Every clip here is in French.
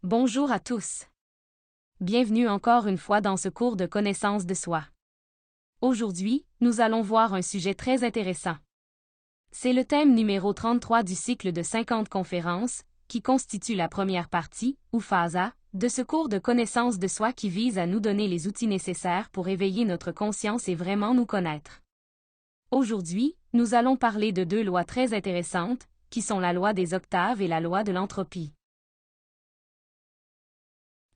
Bonjour à tous. Bienvenue encore une fois dans ce cours de connaissance de soi. Aujourd'hui, nous allons voir un sujet très intéressant. C'est le thème numéro 33 du cycle de 50 conférences, qui constitue la première partie, ou phase A, de ce cours de connaissance de soi qui vise à nous donner les outils nécessaires pour éveiller notre conscience et vraiment nous connaître. Aujourd'hui, nous allons parler de deux lois très intéressantes, qui sont la loi des octaves et la loi de l'entropie.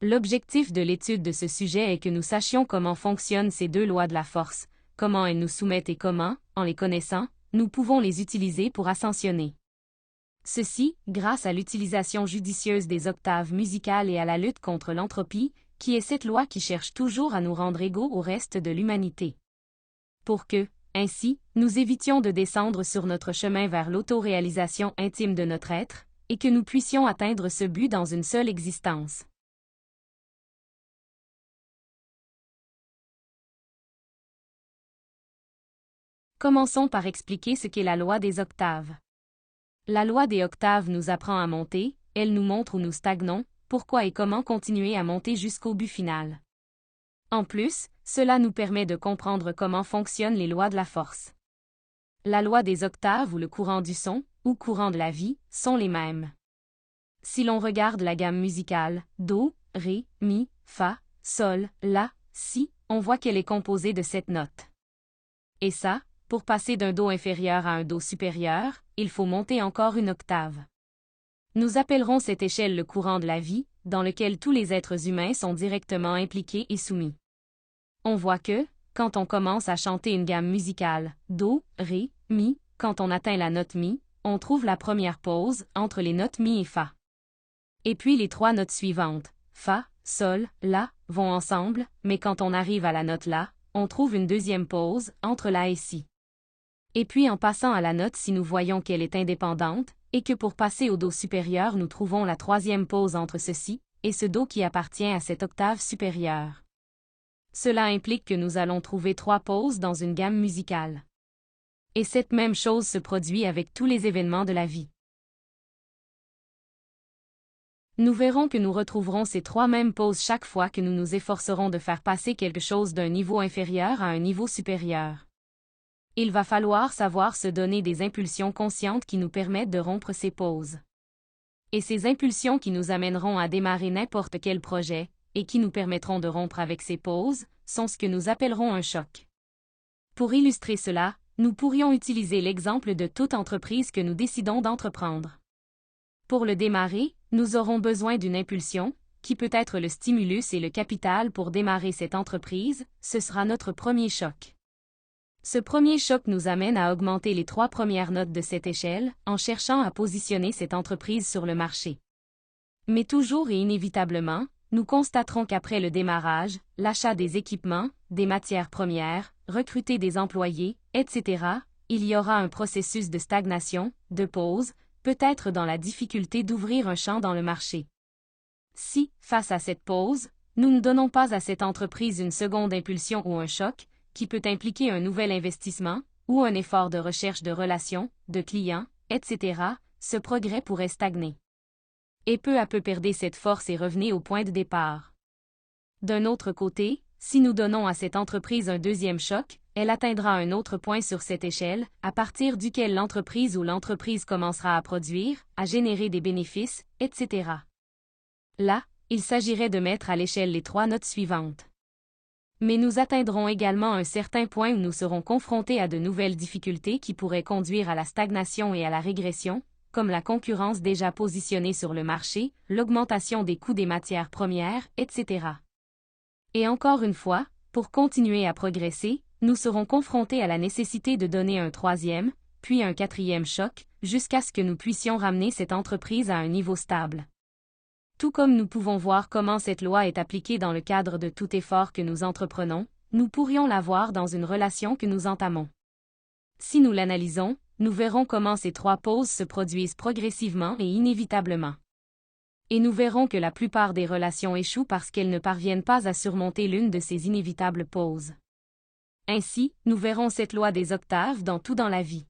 L'objectif de l'étude de ce sujet est que nous sachions comment fonctionnent ces deux lois de la force, comment elles nous soumettent et comment, en les connaissant, nous pouvons les utiliser pour ascensionner. Ceci, grâce à l'utilisation judicieuse des octaves musicales et à la lutte contre l'entropie, qui est cette loi qui cherche toujours à nous rendre égaux au reste de l'humanité. Pour que, ainsi, nous évitions de descendre sur notre chemin vers l'autoréalisation intime de notre être, et que nous puissions atteindre ce but dans une seule existence. Commençons par expliquer ce qu'est la loi des octaves. La loi des octaves nous apprend à monter, elle nous montre où nous stagnons, pourquoi et comment continuer à monter jusqu'au but final. En plus, cela nous permet de comprendre comment fonctionnent les lois de la force. La loi des octaves ou le courant du son, ou courant de la vie, sont les mêmes. Si l'on regarde la gamme musicale, Do, Ré, Mi, Fa, Sol, La, Si, on voit qu'elle est composée de 7 notes. Et ça, pour passer d'un Do inférieur à un Do supérieur, il faut monter encore une octave. Nous appellerons cette échelle le courant de la vie, dans lequel tous les êtres humains sont directement impliqués et soumis. On voit que, quand on commence à chanter une gamme musicale, Do, Ré, Mi, quand on atteint la note Mi, on trouve la première pause entre les notes Mi et Fa. Et puis les 3 notes suivantes, Fa, Sol, La, vont ensemble, mais quand on arrive à la note La, on trouve une deuxième pause entre La et Si. Et puis en passant à la note Si nous voyons qu'elle est indépendante, et que pour passer au Do supérieur nous trouvons la troisième pause entre ce Si et ce Do qui appartient à cette octave supérieure. Cela implique que nous allons trouver 3 pauses dans une gamme musicale. Et cette même chose se produit avec tous les événements de la vie. Nous verrons que nous retrouverons ces 3 mêmes pauses chaque fois que nous nous efforcerons de faire passer quelque chose d'un niveau inférieur à un niveau supérieur. Il va falloir savoir se donner des impulsions conscientes qui nous permettent de rompre ces pauses. Et ces impulsions qui nous amèneront à démarrer n'importe quel projet, et qui nous permettront de rompre avec ces pauses, sont ce que nous appellerons un choc. Pour illustrer cela, nous pourrions utiliser l'exemple de toute entreprise que nous décidons d'entreprendre. Pour le démarrer, nous aurons besoin d'une impulsion, qui peut être le stimulus et le capital pour démarrer cette entreprise, ce sera notre premier choc. Ce premier choc nous amène à augmenter les 3 premières notes de cette échelle, en cherchant à positionner cette entreprise sur le marché. Mais toujours et inévitablement, nous constaterons qu'après le démarrage, l'achat des équipements, des matières premières, recruter des employés, etc., il y aura un processus de stagnation, de pause, peut-être dans la difficulté d'ouvrir un champ dans le marché. Si, face à cette pause, nous ne donnons pas à cette entreprise une seconde impulsion ou un choc, qui peut impliquer un nouvel investissement, ou un effort de recherche de relations, de clients, etc., ce progrès pourrait stagner. Et peu à peu perdez cette force et revenez au point de départ. D'un autre côté, si nous donnons à cette entreprise un deuxième choc, elle atteindra un autre point sur cette échelle, à partir duquel l'entreprise ou l'entreprise commencera à produire, à générer des bénéfices, etc. Là, il s'agirait de mettre à l'échelle les 3 notes suivantes. Mais nous atteindrons également un certain point où nous serons confrontés à de nouvelles difficultés qui pourraient conduire à la stagnation et à la régression, comme la concurrence déjà positionnée sur le marché, l'augmentation des coûts des matières premières, etc. Et encore une fois, pour continuer à progresser, nous serons confrontés à la nécessité de donner un 3e, puis un 4e choc, jusqu'à ce que nous puissions ramener cette entreprise à un niveau stable. Tout comme nous pouvons voir comment cette loi est appliquée dans le cadre de tout effort que nous entreprenons, nous pourrions la voir dans une relation que nous entamons. Si nous l'analysons, nous verrons comment ces 3 pauses se produisent progressivement et inévitablement. Et nous verrons que la plupart des relations échouent parce qu'elles ne parviennent pas à surmonter l'une de ces inévitables pauses. Ainsi, nous verrons cette loi des octaves dans tout dans la vie.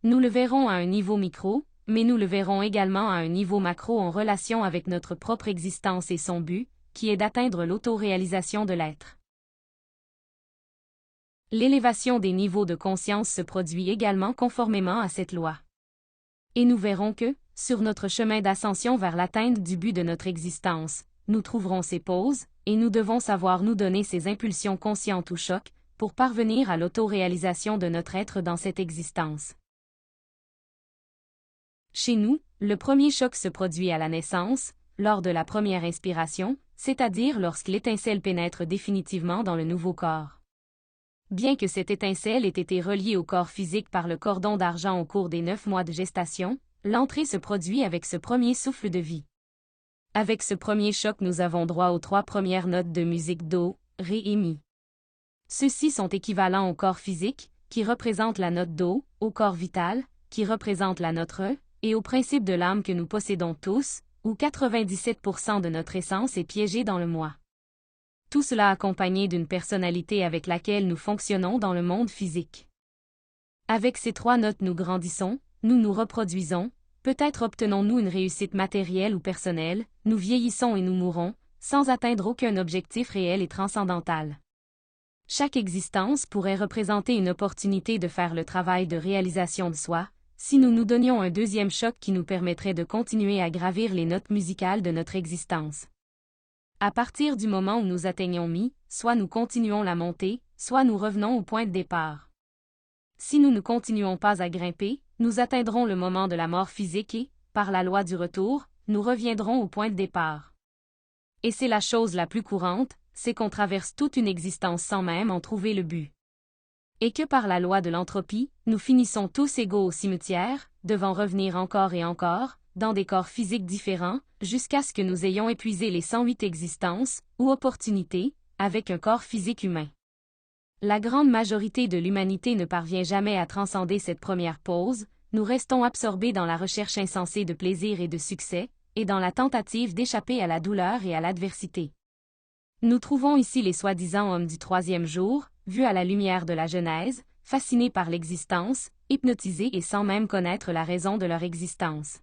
Nous le verrons à un niveau micro, mais nous le verrons également à un niveau macro en relation avec notre propre existence et son but, qui est d'atteindre l'autoréalisation de l'être. L'élévation des niveaux de conscience se produit également conformément à cette loi. Et nous verrons que, sur notre chemin d'ascension vers l'atteinte du but de notre existence, nous trouverons ces pauses, et nous devons savoir nous donner ces impulsions conscientes ou chocs, pour parvenir à l'autoréalisation de notre être dans cette existence. Chez nous, le premier choc se produit à la naissance, lors de la première inspiration, c'est-à-dire lorsque l'étincelle pénètre définitivement dans le nouveau corps. Bien que cette étincelle ait été reliée au corps physique par le cordon d'argent au cours des 9 mois de gestation, l'entrée se produit avec ce premier souffle de vie. Avec ce premier choc, nous avons droit aux 3 premières notes de musique Do, Ré et Mi. Ceux-ci sont équivalents au corps physique, qui représente la note Do, au corps vital, qui représente la note Re, et au principe de l'âme que nous possédons tous, où 97% de notre essence est piégée dans le moi. Tout cela accompagné d'une personnalité avec laquelle nous fonctionnons dans le monde physique. Avec ces 3 notes nous grandissons, nous nous reproduisons, peut-être obtenons-nous une réussite matérielle ou personnelle, nous vieillissons et nous mourons, sans atteindre aucun objectif réel et transcendantal. Chaque existence pourrait représenter une opportunité de faire le travail de réalisation de soi, si nous nous donnions un deuxième choc qui nous permettrait de continuer à gravir les notes musicales de notre existence. À partir du moment où nous atteignons Mi, soit nous continuons la montée, soit nous revenons au point de départ. Si nous ne continuons pas à grimper, nous atteindrons le moment de la mort physique et, par la loi du retour, nous reviendrons au point de départ. Et c'est la chose la plus courante, c'est qu'on traverse toute une existence sans même en trouver le but. Et que par la loi de l'entropie, nous finissons tous égaux au cimetière, devant revenir encore et encore, dans des corps physiques différents, jusqu'à ce que nous ayons épuisé les 108 existences, ou opportunités, avec un corps physique humain. La grande majorité de l'humanité ne parvient jamais à transcender cette première pause, nous restons absorbés dans la recherche insensée de plaisir et de succès, et dans la tentative d'échapper à la douleur et à l'adversité. Nous trouvons ici les soi-disant hommes du 3e jour, vus à la lumière de la Genèse, fascinés par l'existence, hypnotisés et sans même connaître la raison de leur existence.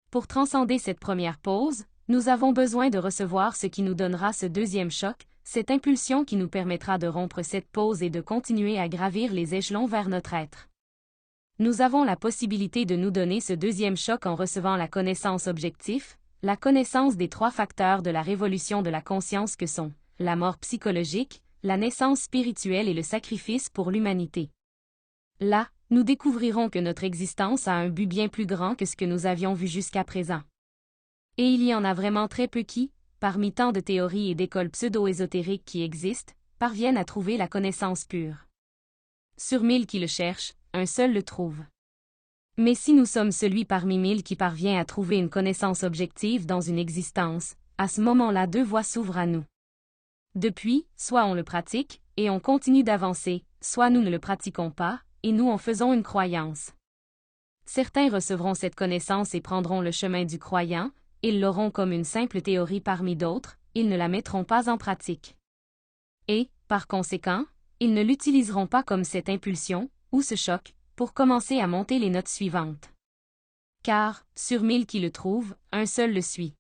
Pour transcender cette première pause, nous avons besoin de recevoir ce qui nous donnera ce deuxième choc, cette impulsion qui nous permettra de rompre cette pause et de continuer à gravir les échelons vers notre être. Nous avons la possibilité de nous donner ce deuxième choc en recevant la connaissance objective, la connaissance des 3 facteurs de la révolution de la conscience que sont la mort psychologique, la naissance spirituelle et le sacrifice pour l'humanité. Là, nous découvrirons que notre existence a un but bien plus grand que ce que nous avions vu jusqu'à présent. Et il y en a vraiment très peu qui, parmi tant de théories et d'écoles pseudo-ésotériques qui existent, parviennent à trouver la connaissance pure. Sur 1000 qui le cherchent, un seul le trouve. Mais si nous sommes celui parmi 1000 qui parvient à trouver une connaissance objective dans une existence, à ce moment-là 2 voies s'ouvrent à nous. Depuis, soit on le pratique, et on continue d'avancer, soit nous ne le pratiquons pas, et nous en faisons une croyance. Certains recevront cette connaissance et prendront le chemin du croyant, ils l'auront comme une simple théorie parmi d'autres, ils ne la mettront pas en pratique. Et, par conséquent, ils ne l'utiliseront pas comme cette impulsion, ou ce choc, pour commencer à monter les notes suivantes. Car, sur 1000 qui le trouvent, un seul le suit.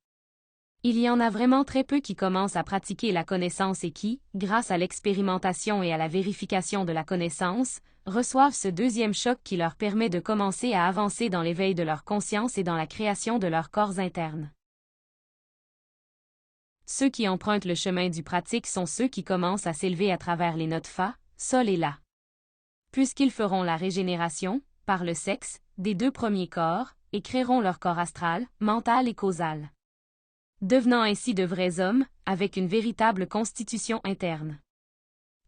Il y en a vraiment très peu qui commencent à pratiquer la connaissance et qui, grâce à l'expérimentation et à la vérification de la connaissance, reçoivent ce deuxième choc qui leur permet de commencer à avancer dans l'éveil de leur conscience et dans la création de leurs corps internes. Ceux qui empruntent le chemin du pratique sont ceux qui commencent à s'élever à travers les notes Fa, Sol et La. Puisqu'ils feront la régénération, par le sexe, des 2 premiers corps, et créeront leur corps astral, mental et causal. Devenant ainsi de vrais hommes, avec une véritable constitution interne.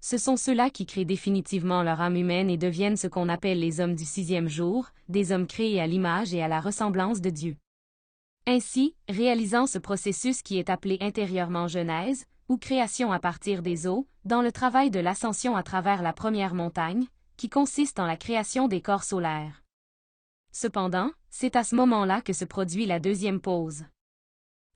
Ce sont ceux-là qui créent définitivement leur âme humaine et deviennent ce qu'on appelle les hommes du 6e jour, des hommes créés à l'image et à la ressemblance de Dieu. Ainsi, réalisant ce processus qui est appelé intérieurement Genèse, ou création à partir des eaux, dans le travail de l'ascension à travers la première montagne, qui consiste en la création des corps solaires. Cependant, c'est à ce moment-là que se produit la deuxième pause.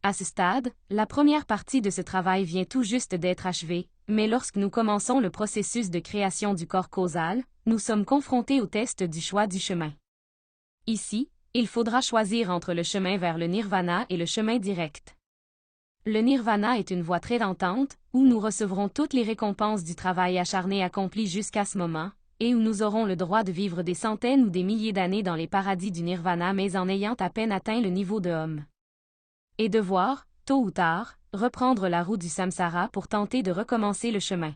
À ce stade, la première partie de ce travail vient tout juste d'être achevée, mais lorsque nous commençons le processus de création du corps causal, nous sommes confrontés au test du choix du chemin. Ici, il faudra choisir entre le chemin vers le nirvana et le chemin direct. Le nirvana est une voie très tentante, où nous recevrons toutes les récompenses du travail acharné accompli jusqu'à ce moment, et où nous aurons le droit de vivre des centaines ou des milliers d'années dans les paradis du nirvana mais en ayant à peine atteint le niveau de homme. Et devoir, tôt ou tard, reprendre la roue du samsara pour tenter de recommencer le chemin.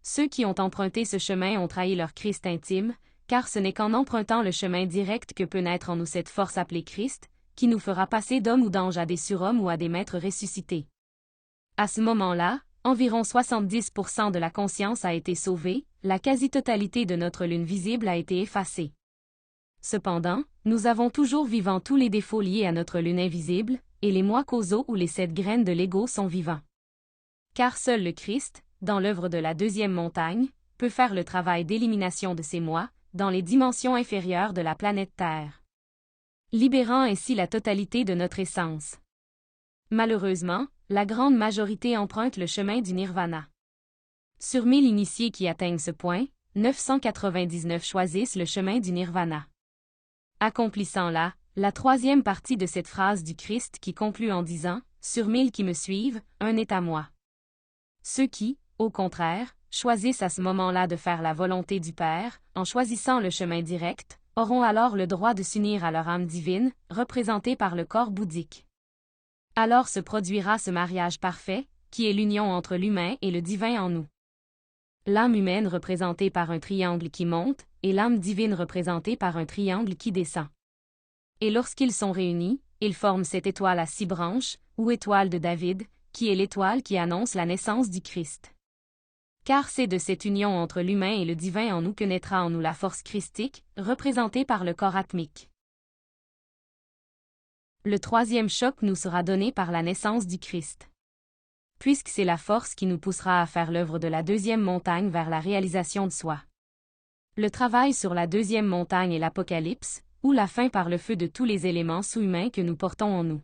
Ceux qui ont emprunté ce chemin ont trahi leur Christ intime, car ce n'est qu'en empruntant le chemin direct que peut naître en nous cette force appelée Christ, qui nous fera passer d'hommes ou d'anges à des surhommes ou à des maîtres ressuscités. À ce moment-là, environ 70% de la conscience a été sauvée, la quasi-totalité de notre lune visible a été effacée. Cependant, nous avons toujours vivant tous les défauts liés à notre lune invisible, et les moi causaux ou les 7 graines de l'ego sont vivants. Car seul le Christ, dans l'œuvre de la deuxième montagne, peut faire le travail d'élimination de ces moi, dans les dimensions inférieures de la planète Terre, libérant ainsi la totalité de notre essence. Malheureusement, la grande majorité emprunte le chemin du nirvana. Sur 1000 initiés qui atteignent ce point, 999 choisissent le chemin du nirvana. Accomplissant là, la troisième partie de cette phrase du Christ qui conclut en disant « Sur 1000 qui me suivent, un est à moi ». Ceux qui, au contraire, choisissent à ce moment-là de faire la volonté du Père, en choisissant le chemin direct, auront alors le droit de s'unir à leur âme divine, représentée par le corps bouddhique. Alors se produira ce mariage parfait, qui est l'union entre l'humain et le divin en nous. L'âme humaine représentée par un triangle qui monte, et l'âme divine représentée par un triangle qui descend. Et lorsqu'ils sont réunis, ils forment cette étoile à 6 branches, ou étoile de David, qui est l'étoile qui annonce la naissance du Christ. Car c'est de cette union entre l'humain et le divin en nous que naîtra en nous la force christique, représentée par le corps atmique. Le troisième choc nous sera donné par la naissance du Christ. Puisque c'est la force qui nous poussera à faire l'œuvre de la deuxième montagne vers la réalisation de soi. Le travail sur la deuxième montagne est l'Apocalypse, ou la fin par le feu de tous les éléments sous-humains que nous portons en nous.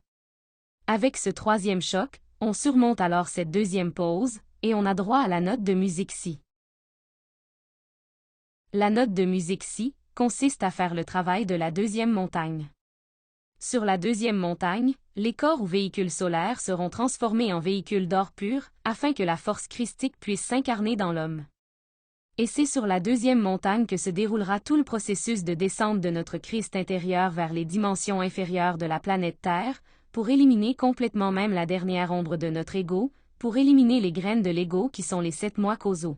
Avec ce troisième choc, on surmonte alors cette deuxième pause, et on a droit à la note de musique si. La note de musique si consiste à faire le travail de la deuxième montagne. Sur la deuxième montagne, les corps ou véhicules solaires seront transformés en véhicules d'or pur, afin que la force christique puisse s'incarner dans l'homme. Et c'est sur la deuxième montagne que se déroulera tout le processus de descente de notre Christ intérieur vers les dimensions inférieures de la planète Terre, pour éliminer complètement même la dernière ombre de notre ego, pour éliminer les graines de l'ego qui sont les 7 moi causaux.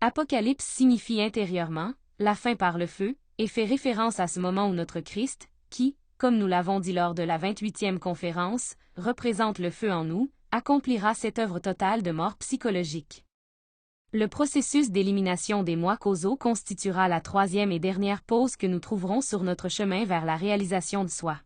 Apocalypse signifie intérieurement, la fin par le feu, et fait référence à ce moment où notre Christ, qui, comme nous l'avons dit lors de la 28e conférence, représente le feu en nous, accomplira cette œuvre totale de mort psychologique. Le processus d'élimination des moi causaux constituera la troisième et dernière pause que nous trouverons sur notre chemin vers la réalisation de soi.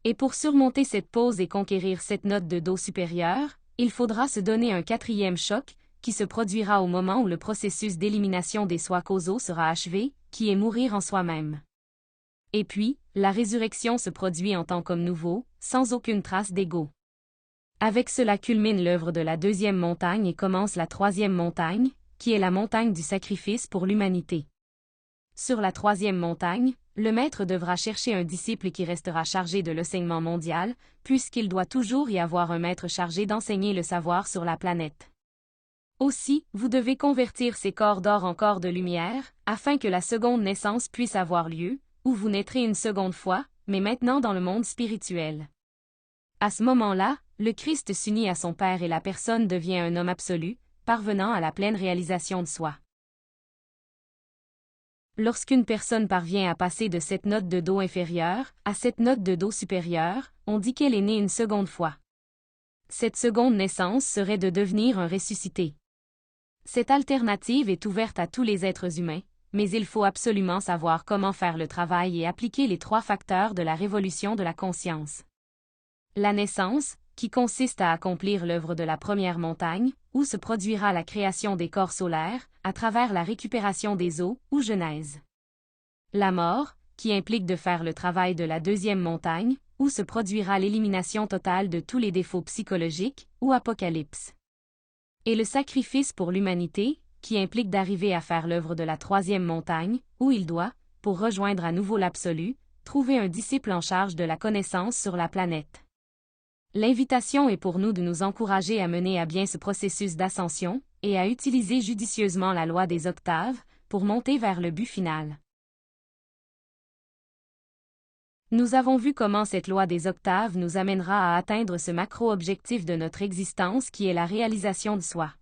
Et pour surmonter cette pause et conquérir cette note de Do supérieure, il faudra se donner un quatrième choc, qui se produira au moment où le processus d'élimination des soi causaux sera achevé, qui est mourir en soi-même. Et puis, la résurrection se produit en tant qu'homme nouveau, sans aucune trace d'ego. Avec cela culmine l'œuvre de la deuxième montagne et commence la troisième montagne, qui est la montagne du sacrifice pour l'humanité. Sur la troisième montagne, le maître devra chercher un disciple qui restera chargé de l'enseignement mondial, puisqu'il doit toujours y avoir un maître chargé d'enseigner le savoir sur la planète. Aussi, vous devez convertir ces corps d'or en corps de lumière, afin que la seconde naissance puisse avoir lieu, où vous naîtrez une seconde fois, mais maintenant dans le monde spirituel. À ce moment-là, le Christ s'unit à son Père et la personne devient un homme absolu, parvenant à la pleine réalisation de soi. Lorsqu'une personne parvient à passer de cette note de Do inférieure à cette note de Do supérieure, on dit qu'elle est née une seconde fois. Cette seconde naissance serait de devenir un ressuscité. Cette alternative est ouverte à tous les êtres humains, mais il faut absolument savoir comment faire le travail et appliquer les 3 facteurs de la révolution de la conscience. La naissance, qui consiste à accomplir l'œuvre de la première montagne, où se produira la création des corps solaires, à travers la récupération des eaux, ou genèse. La mort, qui implique de faire le travail de la deuxième montagne, où se produira l'élimination totale de tous les défauts psychologiques, ou apocalypse. Et le sacrifice pour l'humanité, qui implique d'arriver à faire l'œuvre de la troisième montagne, où il doit, pour rejoindre à nouveau l'absolu, trouver un disciple en charge de la connaissance sur la planète. L'invitation est pour nous de nous encourager à mener à bien ce processus d'ascension, et à utiliser judicieusement la loi des octaves, pour monter vers le but final. Nous avons vu comment cette loi des octaves nous amènera à atteindre ce macro-objectif de notre existence qui est la réalisation de soi.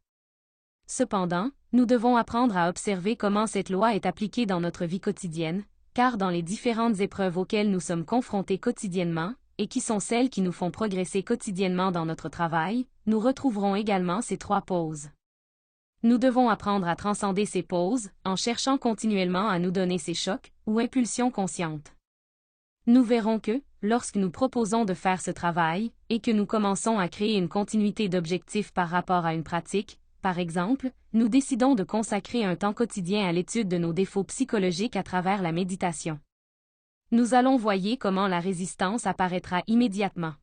Cependant, nous devons apprendre à observer comment cette loi est appliquée dans notre vie quotidienne, car dans les différentes épreuves auxquelles nous sommes confrontés quotidiennement, et qui sont celles qui nous font progresser quotidiennement dans notre travail, nous retrouverons également ces 3 pauses. Nous devons apprendre à transcender ces pauses, en cherchant continuellement à nous donner ces chocs, ou impulsions conscientes. Nous verrons que, lorsque nous proposons de faire ce travail, et que nous commençons à créer une continuité d'objectifs par rapport à une pratique, par exemple, nous décidons de consacrer un temps quotidien à l'étude de nos défauts psychologiques à travers la méditation. Nous allons voir comment la résistance apparaîtra immédiatement.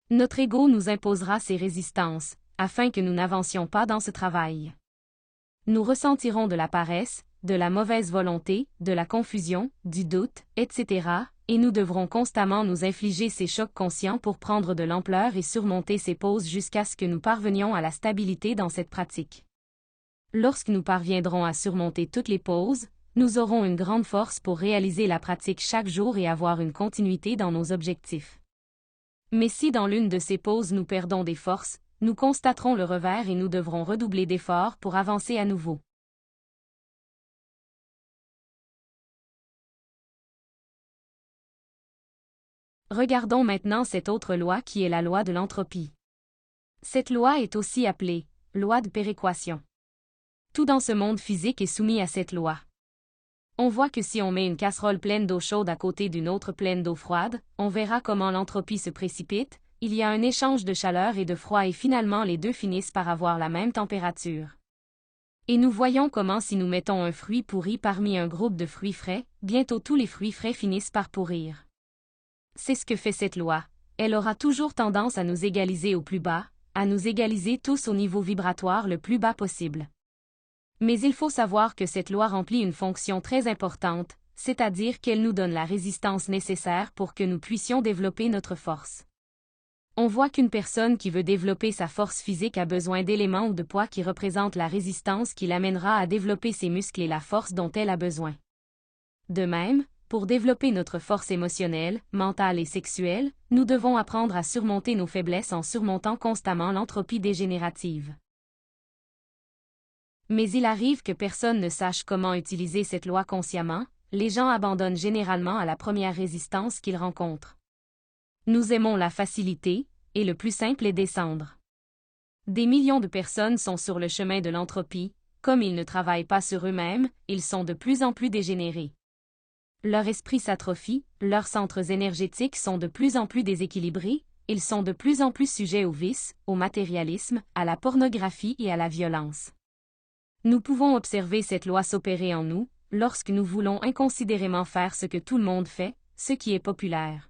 Notre ego nous imposera ces résistances, afin que nous n'avancions pas dans ce travail. Nous ressentirons de la paresse, de la mauvaise volonté, de la confusion, du doute, etc., et nous devrons constamment nous infliger ces chocs conscients pour prendre de l'ampleur et surmonter ces pauses jusqu'à ce que nous parvenions à la stabilité dans cette pratique. Lorsque nous parviendrons à surmonter toutes les pauses, nous aurons une grande force pour réaliser la pratique chaque jour et avoir une continuité dans nos objectifs. Mais si dans l'une de ces pauses nous perdons des forces, nous constaterons le revers et nous devrons redoubler d'efforts pour avancer à nouveau. Regardons maintenant cette autre loi qui est la loi de l'entropie. Cette loi est aussi appelée loi de péréquation. Tout dans ce monde physique est soumis à cette loi. On voit que si on met une casserole pleine d'eau chaude à côté d'une autre pleine d'eau froide, on verra comment l'entropie se précipite, il y a un échange de chaleur et de froid et finalement les deux finissent par avoir la même température. Et nous voyons comment si nous mettons un fruit pourri parmi un groupe de fruits frais, bientôt tous les fruits frais finissent par pourrir. C'est ce que fait cette loi, elle aura toujours tendance à nous égaliser au plus bas, à nous égaliser tous au niveau vibratoire le plus bas possible. Mais il faut savoir que cette loi remplit une fonction très importante, c'est-à-dire qu'elle nous donne la résistance nécessaire pour que nous puissions développer notre force. On voit qu'une personne qui veut développer sa force physique a besoin d'éléments ou de poids qui représentent la résistance qui l'amènera à développer ses muscles et la force dont elle a besoin. De même, pour développer notre force émotionnelle, mentale et sexuelle, nous devons apprendre à surmonter nos faiblesses en surmontant constamment l'entropie dégénérative. Mais il arrive que personne ne sache comment utiliser cette loi consciemment, les gens abandonnent généralement à la première résistance qu'ils rencontrent. Nous aimons la facilité, et le plus simple est descendre. Des millions de personnes sont sur le chemin de l'entropie, comme ils ne travaillent pas sur eux-mêmes, ils sont de plus en plus dégénérés. Leur esprit s'atrophie, leurs centres énergétiques sont de plus en plus déséquilibrés, ils sont de plus en plus sujets au vice, au matérialisme, à la pornographie et à la violence. Nous pouvons observer cette loi s'opérer en nous, lorsque nous voulons inconsidérément faire ce que tout le monde fait, ce qui est populaire.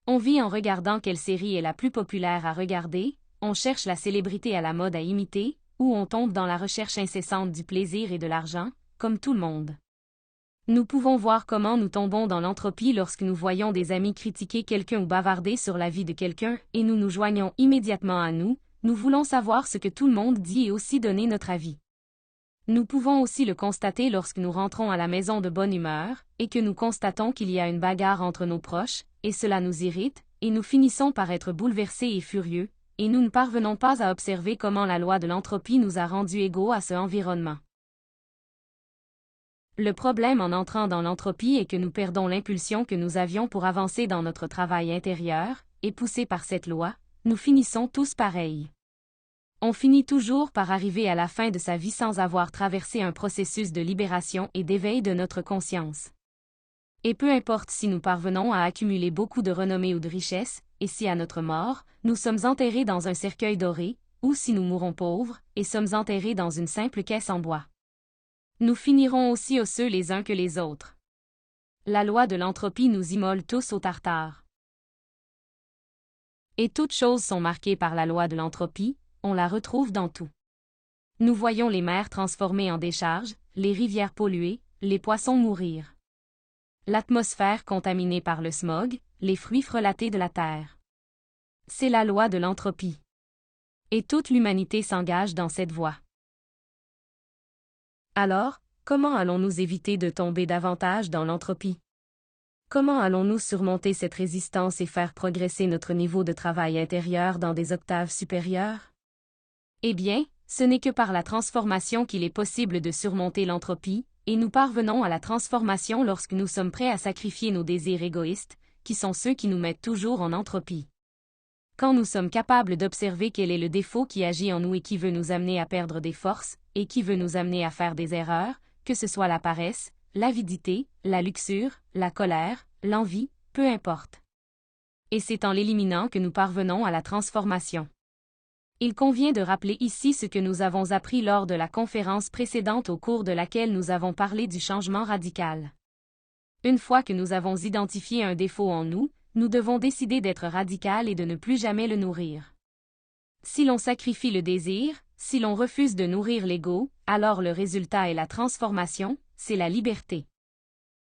On vit en regardant quelle série est la plus populaire à regarder, on cherche la célébrité à la mode à imiter, ou on tombe dans la recherche incessante du plaisir et de l'argent, comme tout le monde. Nous pouvons voir comment nous tombons dans l'entropie lorsque nous voyons des amis critiquer quelqu'un ou bavarder sur la vie de quelqu'un, et nous nous joignons immédiatement à nous voulons savoir ce que tout le monde dit et aussi donner notre avis. Nous pouvons aussi le constater lorsque nous rentrons à la maison de bonne humeur, et que nous constatons qu'il y a une bagarre entre nos proches, et cela nous irrite, et nous finissons par être bouleversés et furieux, et nous ne parvenons pas à observer comment la loi de l'entropie nous a rendus égaux à ce environnement. Le problème en entrant dans l'entropie est que nous perdons l'impulsion que nous avions pour avancer dans notre travail intérieur, et poussés par cette loi, nous finissons tous pareils. On finit toujours par arriver à la fin de sa vie sans avoir traversé un processus de libération et d'éveil de notre conscience. Et peu importe si nous parvenons à accumuler beaucoup de renommée ou de richesse, et si à notre mort, nous sommes enterrés dans un cercueil doré, ou si nous mourons pauvres, et sommes enterrés dans une simple caisse en bois. Nous finirons aussi osseux les uns que les autres. La loi de l'entropie nous immole tous au tartare. Et toutes choses sont marquées par la loi de l'entropie, on la retrouve dans tout. Nous voyons les mers transformées en décharges, les rivières polluées, les poissons mourir. l'atmosphère contaminée par le smog, les fruits frelatés de la terre. C'est la loi de l'entropie. Et toute l'humanité s'engage dans cette voie. Alors, comment allons-nous éviter de tomber davantage dans l'entropie? Comment allons-nous surmonter cette résistance et faire progresser notre niveau de travail intérieur dans des octaves supérieures? Eh bien, ce n'est que par la transformation qu'il est possible de surmonter l'entropie, et nous parvenons à la transformation lorsque nous sommes prêts à sacrifier nos désirs égoïstes, qui sont ceux qui nous mettent toujours en entropie. Quand nous sommes capables d'observer quel est le défaut qui agit en nous et qui veut nous amener à perdre des forces, et qui veut nous amener à faire des erreurs, que ce soit la paresse, l'avidité, la luxure, la colère, l'envie, peu importe. Et c'est en l'éliminant que nous parvenons à la transformation. Il convient de rappeler ici ce que nous avons appris lors de la conférence précédente au cours de laquelle nous avons parlé du changement radical. Une fois que nous avons identifié un défaut en nous, nous devons décider d'être radical et de ne plus jamais le nourrir. Si l'on sacrifie le désir, si l'on refuse de nourrir l'ego, alors le résultat est la transformation, c'est la liberté.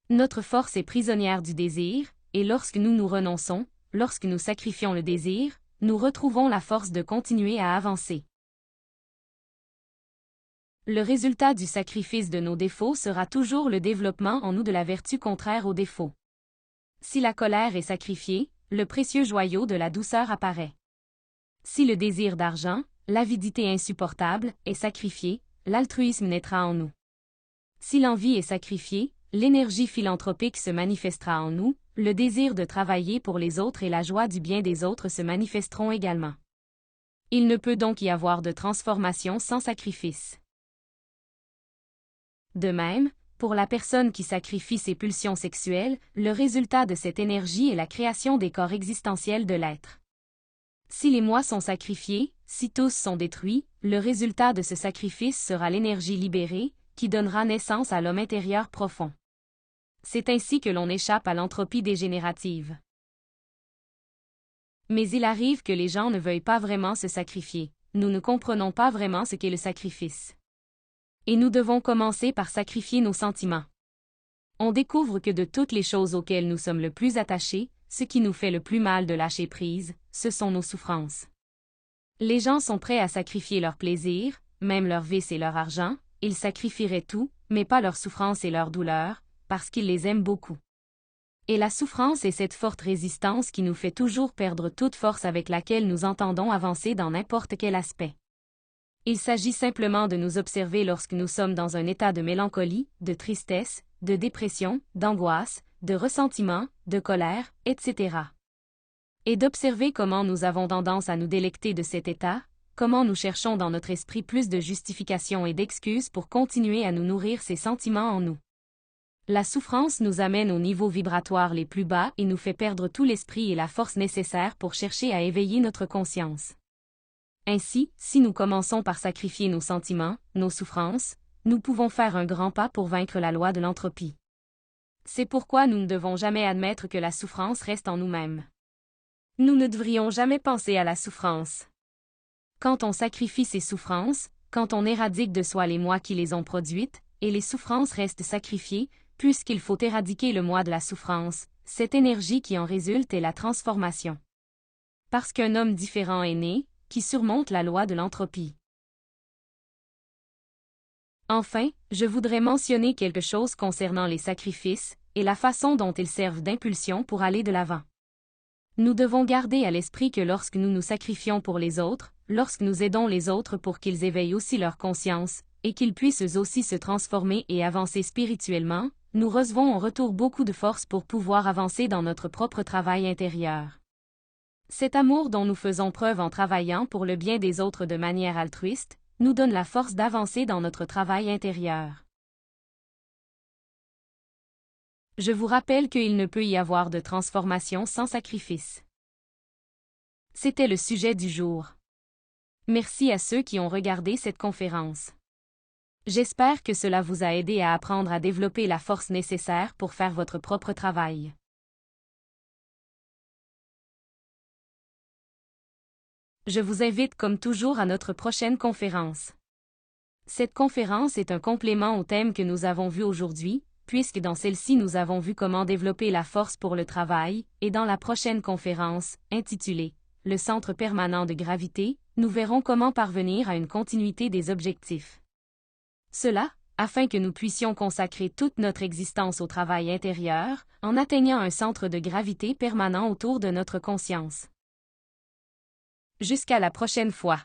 Notre force est prisonnière du désir, et lorsque nous nous renonçons, lorsque nous sacrifions le désir, nous retrouvons la force de continuer à avancer. Le résultat du sacrifice de nos défauts sera toujours le développement en nous de la vertu contraire aux défauts. Si la colère est sacrifiée, le précieux joyau de la douceur apparaît. Si le désir d'argent, l'avidité insupportable, est sacrifié, l'altruisme naîtra en nous. Si l'envie est sacrifiée, l'énergie philanthropique se manifestera en nous, le désir de travailler pour les autres et la joie du bien des autres se manifesteront également. Il ne peut donc y avoir de transformation sans sacrifice. De même, pour la personne qui sacrifie ses pulsions sexuelles, le résultat de cette énergie est la création des corps existentiels de l'être. Si les moi sont sacrifiés, si tous sont détruits, le résultat de ce sacrifice sera l'énergie libérée, qui donnera naissance à l'homme intérieur profond. C'est ainsi que l'on échappe à l'entropie dégénérative. Mais il arrive que les gens ne veuillent pas vraiment se sacrifier. Nous ne comprenons pas vraiment ce qu'est le sacrifice. Et nous devons commencer par sacrifier nos sentiments. On découvre que de toutes les choses auxquelles nous sommes le plus attachés, ce qui nous fait le plus mal de lâcher prise, ce sont nos souffrances. Les gens sont prêts à sacrifier leur plaisir, même leur vice et leur argent, ils sacrifieraient tout, mais pas leur souffrance et leur douleur, parce qu'ils les aiment beaucoup. Et la souffrance est cette forte résistance qui nous fait toujours perdre toute force avec laquelle nous entendons avancer dans n'importe quel aspect. Il s'agit simplement de nous observer lorsque nous sommes dans un état de mélancolie, de tristesse, de dépression, d'angoisse, de ressentiment, de colère, etc. Et d'observer comment nous avons tendance à nous délecter de cet état, comment nous cherchons dans notre esprit plus de justifications et d'excuses pour continuer à nous nourrir ces sentiments en nous. La souffrance nous amène aux niveaux vibratoires les plus bas et nous fait perdre tout l'esprit et la force nécessaire pour chercher à éveiller notre conscience. Ainsi, si nous commençons par sacrifier nos sentiments, nos souffrances, nous pouvons faire un grand pas pour vaincre la loi de l'entropie. C'est pourquoi nous ne devons jamais admettre que la souffrance reste en nous-mêmes. Nous ne devrions jamais penser à la souffrance. Quand on sacrifie ces souffrances, quand on éradique de soi les moi qui les ont produites, et les souffrances restent sacrifiées, puisqu'il faut éradiquer le moi de la souffrance, cette énergie qui en résulte est la transformation. Parce qu'un homme différent est né, qui surmonte la loi de l'entropie. Enfin, je voudrais mentionner quelque chose concernant les sacrifices, et la façon dont ils servent d'impulsion pour aller de l'avant. Nous devons garder à l'esprit que lorsque nous nous sacrifions pour les autres, lorsque nous aidons les autres pour qu'ils éveillent aussi leur conscience, et qu'ils puissent eux aussi se transformer et avancer spirituellement, nous recevons en retour beaucoup de force pour pouvoir avancer dans notre propre travail intérieur. Cet amour dont nous faisons preuve en travaillant pour le bien des autres de manière altruiste, nous donne la force d'avancer dans notre travail intérieur. Je vous rappelle qu'il ne peut y avoir de transformation sans sacrifice. C'était le sujet du jour. Merci à ceux qui ont regardé cette conférence. J'espère que cela vous a aidé à apprendre à développer la force nécessaire pour faire votre propre travail. Je vous invite comme toujours à notre prochaine conférence. Cette conférence est un complément au thème que nous avons vu aujourd'hui, puisque dans celle-ci nous avons vu comment développer la force pour le travail, et dans la prochaine conférence, intitulée « Le centre permanent de gravité », nous verrons comment parvenir à une continuité des objectifs. Cela, afin que nous puissions consacrer toute notre existence au travail intérieur, en atteignant un centre de gravité permanent autour de notre conscience. Jusqu'à la prochaine fois.